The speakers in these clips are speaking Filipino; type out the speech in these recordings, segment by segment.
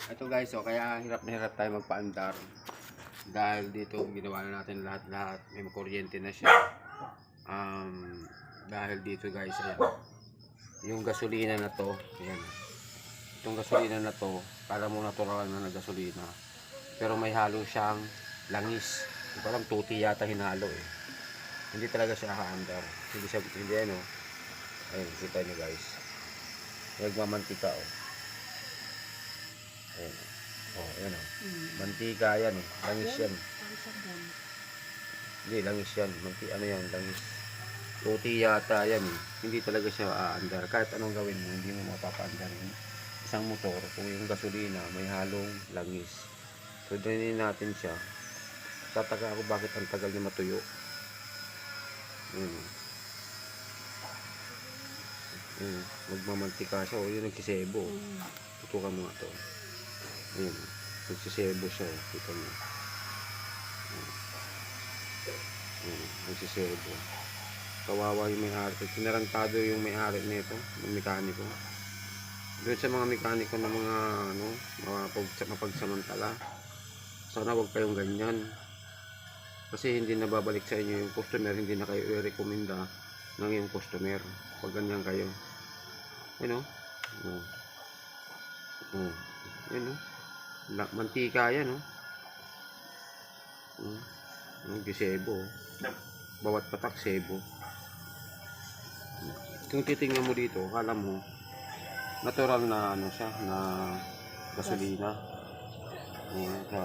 Ito guys, so kaya hirap na hirap tayo magpaandar. Dahil dito ginawa na natin lahat-lahat. May kuryente na siya. Dahil dito guys, ayan. Yung gasolina na to, ayan. Itong gasolina na to, kala mo natural na gasolina. Pero may halo siyang langis. Parang tuti yata hinalo eh. Hindi talaga siya haandar. Hindi ano. Ayun, kita niyo guys. Nagmamantika oh. Ayan. Oh, ayan oh. Mantika yan eh. Langis yan. Hindi, langis yan. Ano yan, langis. Tuti yata yan eh. Hindi talaga siya aandar. Kahit anong gawin mo, hindi mo mapapaandar yung isang motor. Kung yung gasolina, may halong langis. So, drinin natin siya. Tataka ako bakit ang tagal niya matuyo. Magmamantika siya. O, yun nagsisebo. Tutukan mo nga to. Ayun. Nagsisebo siya. Kita mo. Nagsisebo. Kawawa yung may-ari. Tinarantado yung may-ari nito. Yung mekaniko. Doon sa mga mekaniko ng mga mapagsamantala. Sana wag kayong ganyan. Kasi hindi na babalik sa inyo yung customer. Hindi na kayo i-recommenda ng yung customer. Pag ganyan kayo. Ayun o. Ayun o. Mantika yan o. Gisebo. Bawat patak sebo. Kung titingnan mo dito, akala mo natural na ano siya, na gasolina.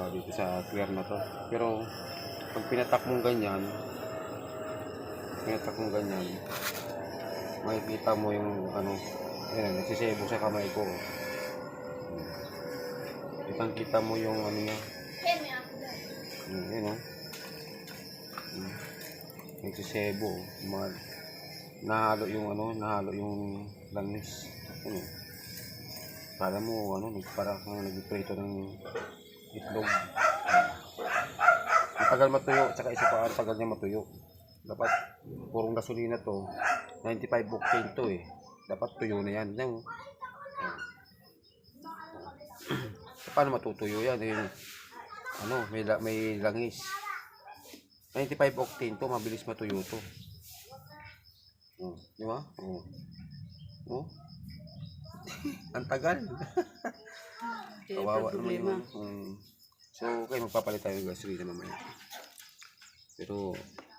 Dito sa clear na to. Pero pag pinatak mong ganyan, makikita mo yung ano, ayan, nagsisebo sa kamay ko. Kita mo yung ano niya. Ayan o. Nagsisebo. Nahalo yung langis. Ano? Para mo para kang nagprito ng itlog. Ang tagal matuyo, tsaka isa pa ang tagal niya matuyo. Dapat purong gasolina to, 95 octane to eh. Dapat tuyo na yan. Paano matutuyo yan? May langis. 95 octane to, mabilis matuyo to. Di ba? Ang tagal. Kawawa naman yun. So, okay, magpapalit tayo ng gasolina mamaya. Pero,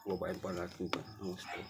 babayan pa natin ito. Gusto.